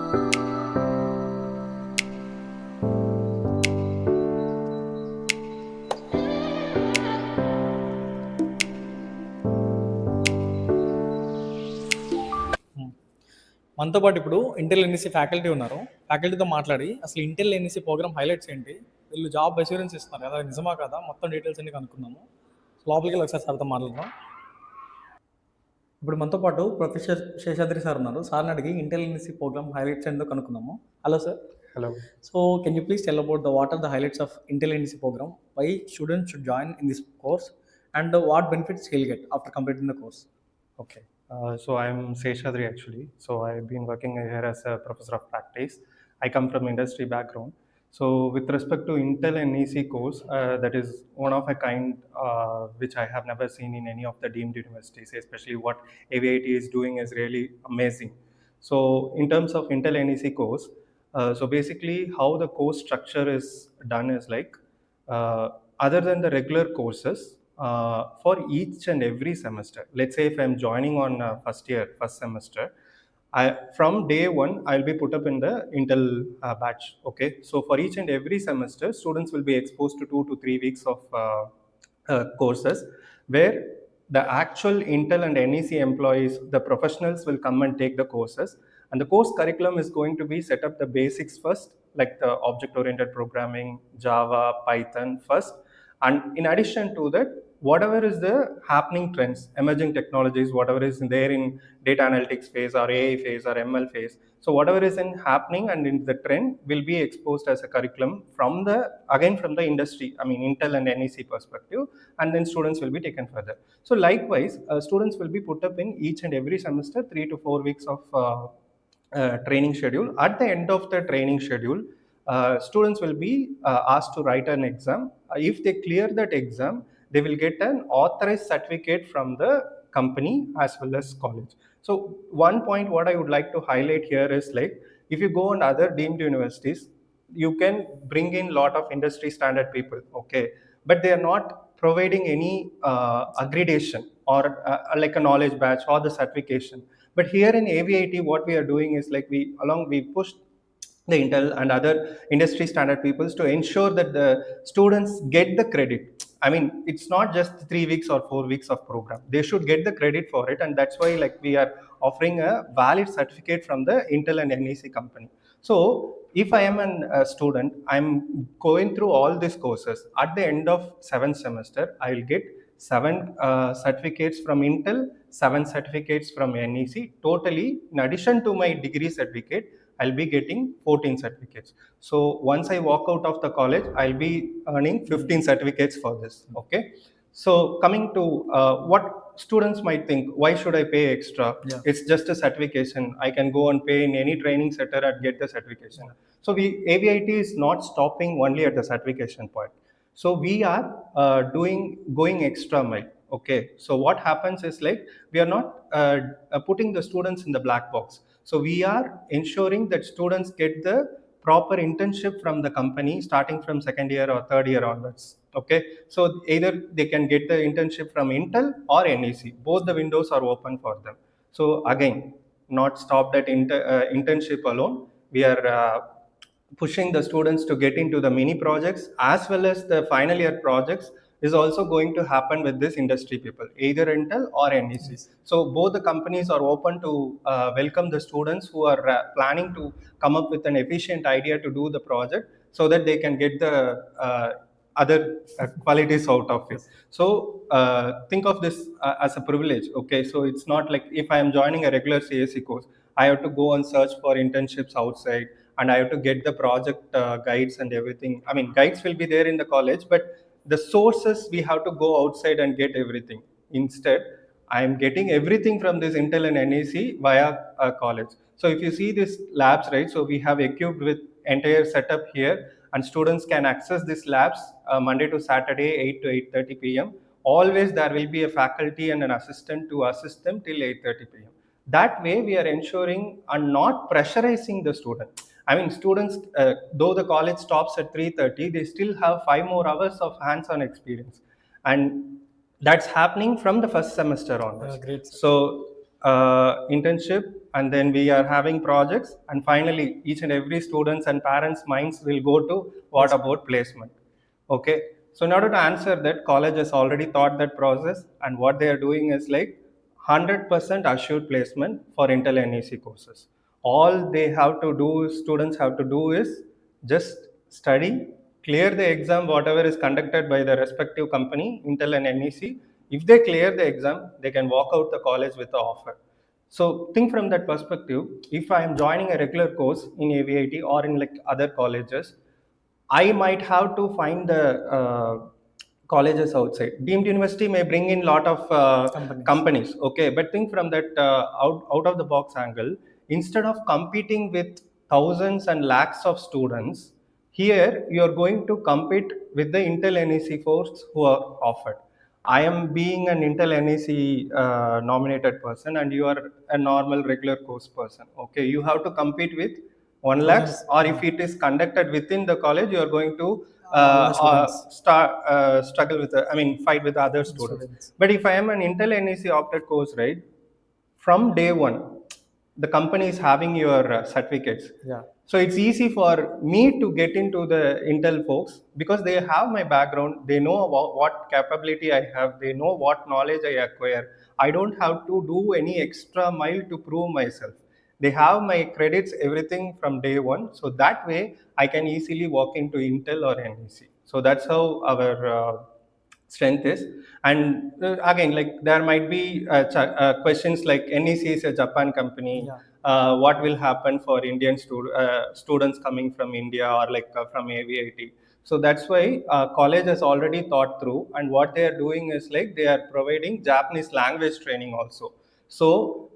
మనతో పాటు ఇప్పుడు ఇంటెల్ ఎన్ఈసి ఫ్యాకల్టీ ఉన్నారు. ఫ్యాకల్టీతో మాట్లాడి అసలు ఇంటెల్ ఎన్ఈసి ప్రోగ్రామ్ హైలైట్స్ ఏంటి, వీళ్ళు జాబ్ అష్యూరెన్స్ ఇస్తున్నారు కదా, నిజమా కదా, మొత్తం డీటెయిల్స్ అన్ని కనుక్కుందాము. లోపలికి వెళ్ళి ఒకసారి సార్తో మాట్లాడదాం. ఇప్పుడు మనతో పాటు ప్రొఫెసర్ శేషాద్రి సార్ ఉన్నారు. సార్ని అడిగి ఇంటెల్ ఎన్ఈసి ప్రోగ్రామ్ హైలైట్స్ ఏంటో కనుక్కుందాము. Hello sir. Hello. So can you please tell about what are the highlights of Intel NEC program? Why students should join in this course, and what benefits he'll get after completing the course? Okay. So I'm Seshadri actually. So I've been working here as a professor of practice. I come from industry background. So with respect to Intel and NEC course, that is one of a kind which I have never seen in any of the deemed universities, especially what AVIT is doing is really amazing. So in terms of Intel NEC course, so basically how the course structure is done is like, other than the regular courses, for each and every semester, let's say if I'm joining on first semester, from day one I'll be put up in the Intel batch. Okay, so for each and every semester students will be exposed to 2 to 3 weeks of courses where the actual Intel and NEC employees, the professionals, will come and take the courses, and the course curriculum is going to be set up the basics first, like the object oriented programming, Java, Python first, and in addition to that, whatever is the happening trends, emerging technologies, whatever is there in data analytics phase or AI phase or ML phase, so whatever is in happening and in the trend will be exposed as a curriculum from the industry, I mean Intel and NEC perspective, and then students will be taken further. So likewise, students will be put up in each and every semester 3 to 4 weeks of training schedule. At the end of the training schedule, students will be asked to write an exam. If they clear that exam, they will get an authorized certificate from the company as well as college. So one point what I would like to highlight here is like, if you go on other deemed universities, you can bring in lot of industry standard people, okay, but they are not providing any accreditation or like a knowledge badge or the certification. But here in AVIT, what we are doing is like we push the Intel and other industry standard peoples to ensure that the students get the credit. I mean, it's not just 3 weeks or 4 weeks of program. They should get the credit for it, and that's why like we are offering a valid certificate from the Intel and NEC company. So if I am a student, I'm going through all these courses. At the end of 7th semester, I will get 7 certificates from Intel, 7 certificates from NEC. Totally, in addition to my degree certificate, I'll be getting 14 certificates. So once I walk out of the college, I'll be earning 15 certificates for this. Okay. So coming to what students might think, why should I pay extra? Yeah. It's just a certification. I can go and pay in any training center and get the certification. So AVIT is not stopping only at the certification point. So we are going extra mile. Okay. So what happens is like, we are not putting the students in the black box. So we are ensuring that students get the proper internship from the company starting from second year or third year onwards. Okay, so either they can get the internship from Intel or NEC. Both the windows are open for them. So again, not stopped at internship alone. We are pushing the students to get into the mini projects as well as the final year projects is also going to happen with this industry people, either Intel or NEC. Yes. So both the companies are open to welcome the students who are planning to come up with an efficient idea to do the project, so that they can get the other qualities out of it. So think of this as a privilege. Okay, so it's not like if I am joining a regular CSE course, I have to go and search for internships outside, and I have to get the project guides and everything. I mean, guides will be there in the college, but the sources we have to go outside and get everything. Instead, I am getting everything from this Intel and NEC via college. So if you see these labs, right, so we have equipped with entire setup here, and students can access these labs Monday to Saturday 8 to 8:30 p.m. Always there will be a faculty and an assistant to assist them till 8:30 p.m. That way we are ensuring and not pressurizing the student. I mean, students, though the college stops at 3:30, they still have 5 more hours of hands-on experience, and that's happening from the first semester onwards. Great. So internship and then we are having projects, and finally each and every students and parents minds will go to what about placement. Okay, so in order to answer that, college has already thought that process, and what they are doing is like 100% assured placement for Intel NEC courses. All they have to do, students have to do is just study, clear the exam, whatever is conducted by the respective company, Intel and NEC. If they clear the exam, they can walk out the college with the offer. So think from that perspective, if I am joining a regular course in AVIT or in like other colleges, I might have to find the colleges outside. Deemed university may bring in lot of companies, okay, but think from that out of the box angle. Instead of competing with thousands and lakhs of students, here you are going to compete with the Intel NEC course who are offered. I am being an Intel NEC nominated person, and you are a normal regular course person. Okay, you have to compete with 1 lakhs, or if it is conducted within the college, you are going to struggle with, fight with other students. But if I am an Intel NEC opted course, right, from day one, the company is having your certificates. Yeah. So it's easy for me to get into the Intel folks because they have my background. They know what capability I have. They know what knowledge I acquire. I don't have to do any extra mile to prove myself. They have my credits, everything from day one. So that way, I can easily walk into Intel or NEC. So that's how our strength is. And again, like there might be questions like NEC is a Japan company. Yeah. What will happen for Indian students coming from India or like from AVIT? So that's why college has already thought through, and what they are doing is like they are providing Japanese language training also. So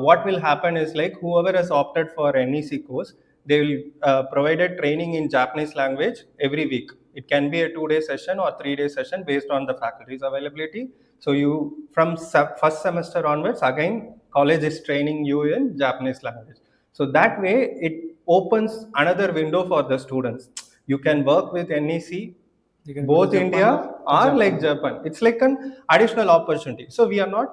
what will happen is like whoever has opted for NEC course, they will provide a training in Japanese language every week. It can be a 2-day session or 3-day session based on the faculty's availability. So you from first semester onwards, again college is training you in Japanese language. So that way it opens another window for the students. You can work with NEC both India or like Japan. It's like an additional opportunity. So we are not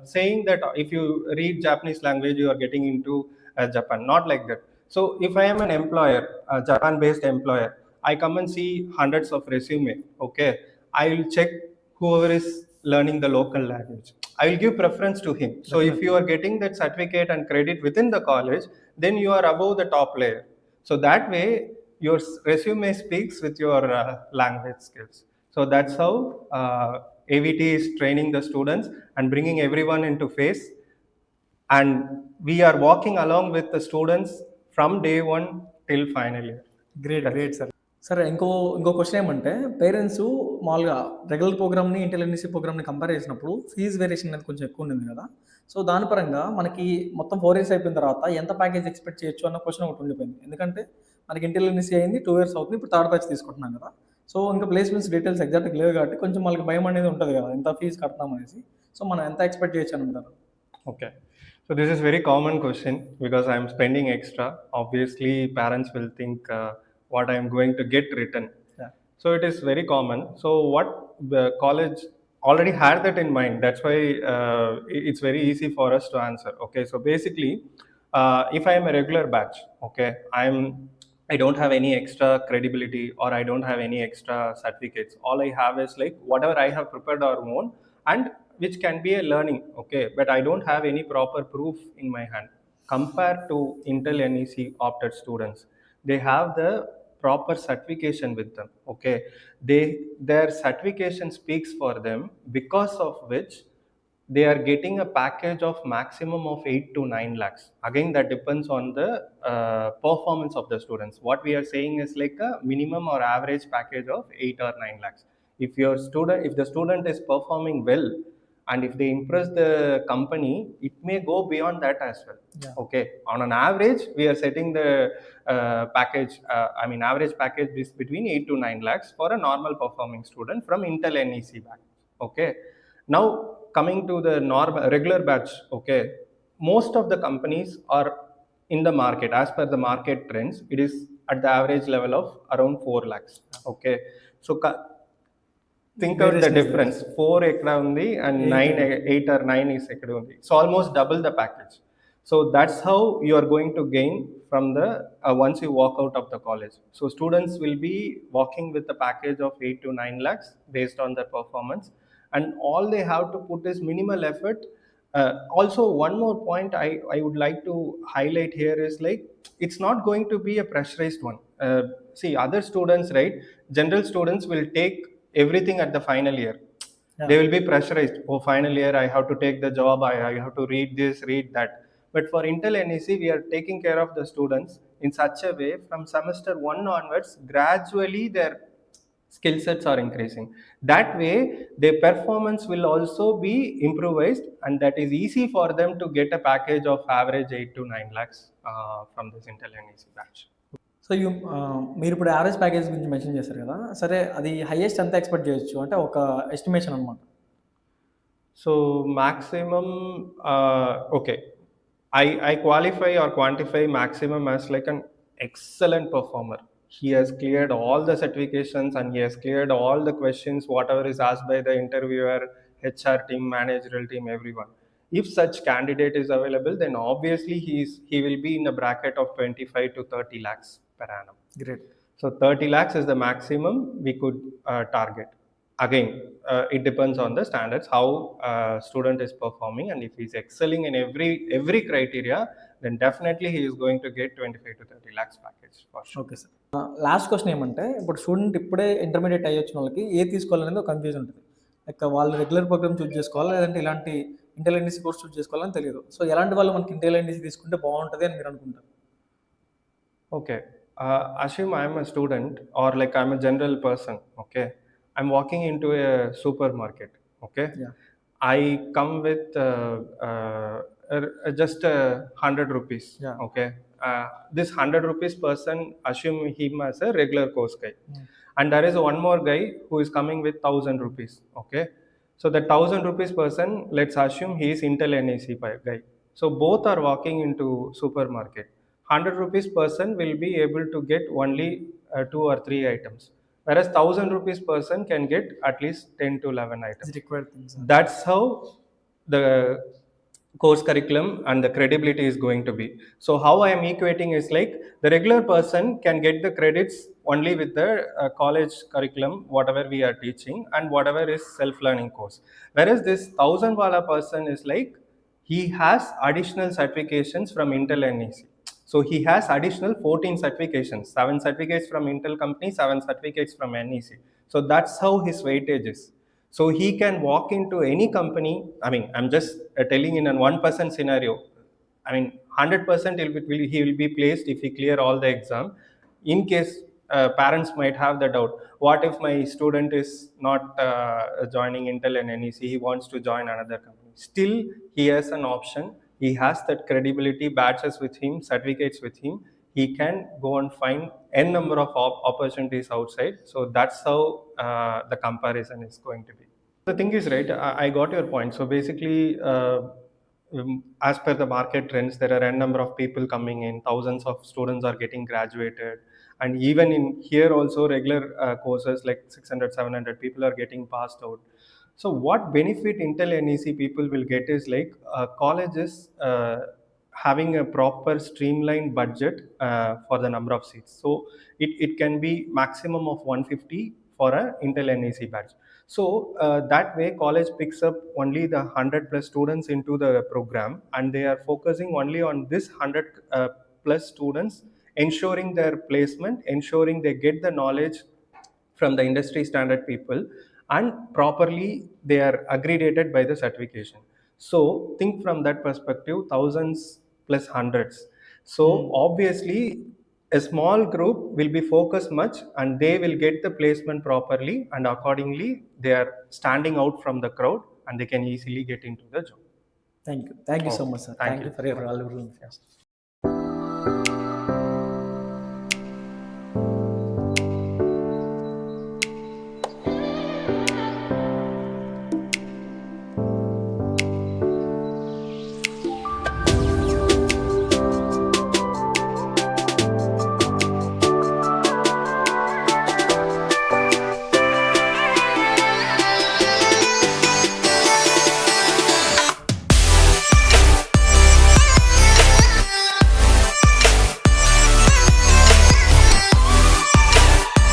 saying that if you read Japanese language, you are getting into Japan. Not like that. So if I am an employer, a Japan-based employer, I come and see hundreds of resume. Okay, I will check whoever is learning the local language. I will give preference to him. So if you are getting that certificate and credit within the college, then you are above the top layer. So that way, your resume speaks with your language skills. So that's how AVT is training the students and bringing everyone into phase. And we are walking along with the students from day one till final year. Great sir. సరే, ఇంకో question ఏమంటే, parents మామూలుగా regular ప్రోగ్రామ్ని Intel NEC ప్రోగ్రామ్ని compare చేసినప్పుడు fee variation అనేది కొంచెం ఎక్కువ ఉంది కదా. సో దాని పరంగా మనకి మొత్తం 4 years అయిపోయిన తర్వాత ఎంత ప్యాకేజ్ ఎక్స్పెక్ట్ చేయొచ్చు అన్న క్వశ్చన్ ఒకటి ఉండిపోయింది. ఎందుకంటే మనకి ఇంటెల్ ఎన్ఈసి అయింది 2 years అవుతుంది, ఇప్పుడు థర్డ్ బ్యాచ్ తీసుకుంటున్నాం కదా. సో ఇంకా ప్లేస్మెంట్స్ డీటెయిల్స్ ఎగ్జాక్ట్గా లేవు కాబట్టి కొంచెం వాళ్ళకి భయం అనేది ఉంటుంది కదా, ఎంత ఫీజు కడతాం అనేసి. సో మనం ఎంత ఎక్స్పెక్ట్ చేయొచ్చు అని అంటారు? Okay. So this is very common question because I am spending extra. Obviously, parents will think what I am going to get written. Yeah. So it is very common. So what the college already had that in mind. That's why it's very easy for us to answer. Okay. So basically, if I am a regular batch, okay, I don't have any extra credibility or I don't have any extra certificates. All I have is like whatever I have prepared or own, and which can be a learning, okay, but I don't have any proper proof in my hand. Compared to Intel NEC opted students, they have the proper certification with them, okay. Their certification speaks for them, because of which they are getting a package of maximum of 8 to 9 lakhs. Again, that depends on the performance of the students. What we are saying is like a minimum or average package of 8 or 9 lakhs. If the student is performing well, and if they impress the company, it may go beyond that as well. Yeah. Okay, on an average we are setting the package, average package is between 8 to 9 lakhs for a normal performing student from Intel NEC back. Okay, now coming to the regular batch, okay, most of the companies are in the market, as per the market trends, it is at the average level of around 4 lakhs. Okay, so think of the difference. 4 ekkada undi and 8 or 9 is ekkada undi. So almost double the package. So that's how you are going to gain from the once you walk out of the college. So students will be walking with a package of 8 to 9 lakhs based on their performance, and all they have to put is minimal effort. Also, one more point I would like to highlight here is like it's not going to be a pressurized one. See, other students, right? General students will take everything at the final year. They will be pressurized. Oh, final year, I have to take the job. I have to read this, read that. But for Intel NEC, we are taking care of the students in such a way from semester one onwards, gradually their skill sets are increasing. That way, their performance will also be improvised, and that is easy for them to get a package of average 8 to 9 lakhs from this Intel NEC batch. So మీరు ఇప్పుడు average package గురించి mention చేశారు కదా, సరే అది highest ఎంత expect చేయొచ్చు అంటే ఒక ఎస్టిమేషన్ అనమాట. So maximum, okay, I qualify or quantify maximum as like an excellent performer. He has cleared all the certifications and he has cleared all the questions, whatever is asked by the interviewer, HR team, managerial team, everyone. If such candidate is available, then obviously he will be in a bracket of 25 to 30 lakhs per annum. Great. So 30 lakhs is the maximum we could target. Again, it depends on the standards, how student is performing, and if he's excelling in every criteria, then definitely he is going to get 25 to 30 lakhs package for sure. Okay sir. Last question ఏమంటే, ఇప్పుడు student ఇప్పుడే intermediate అయ్యొచ్చిన వాళ్ళకి ఏ తీసుకోవాలనేది ఒక confusion ఉంటుంది. Like వాళ్ళు regular programme చూస్ చేసుకోవాలా, లేదంటే ఇలాంటి ఇంటెల్ ఎన్ఈసీ కోర్స్ చూస్ చేసుకోవాలని తెలియదు. సో ఎలాంటి వాళ్ళు మనకి ఇంటెల్ ఎన్ఈసీ తీసుకుంటే బాగుంటుంది అని మీరు అనుకుంటారు? Okay, assume I am a student or like I'm a general person. Okay, I'm walking into a supermarket. Okay, Yeah. I come with just 100 rupees. Yeah. Okay, this 100 rupees person, assume him as a regular course guy. And there is one more guy who is coming with 1000 rupees. Okay, so the 1000 rupees person, let's assume he is Intel NEC guy. So both are walking into supermarket. 100 rupees person will be able to get only 2 or 3 items, whereas 1000 rupees person can get at least 10 to 11 items. It's required things. That's how the course curriculum and the credibility is going to be. So how I am equating is like the regular person can get the credits only with the college curriculum, whatever we are teaching, and whatever is self-learning course. Whereas this 1000 wala person is like he has additional certifications from Intel NEC. So he has additional 14 certifications, 7 certificates from Intel company, 7 certificates from NEC. So that's how his weightage is. So he can walk into any company. I mean, I'm just telling in a 1% scenario. I mean, 100% he will be placed if he clear all the exam. In case parents might have the doubt, what if my student is not joining Intel and NEC, he wants to join another company? Still, he has an option. He has that credibility, badges with him, certificates with him. He can go and find n number of opportunities outside. So that's how the comparison is going to be. The thing is, right, I got your point. So basically, as per the market trends, there are n number of people coming in, thousands of students are getting graduated, and even in here also regular courses like 600, 700 people are getting passed out. So what benefit Intel NEC people will get is like colleges having a proper streamlined budget for the number of seats. So it can be maximum of 150 for a Intel NEC batch. So that way college picks up only the 100 plus students into the program, and they are focusing only on this 100 plus students, ensuring their placement, ensuring they get the knowledge from the industry standard people, and properly they are aggregated by the certification. So think from that perspective, thousands plus hundreds. So obviously a small group will be focused much, and they will get the placement properly, and accordingly they are standing out from the crowd and they can easily get into the job. Thank you so much, sir. Thank you for your valuable information.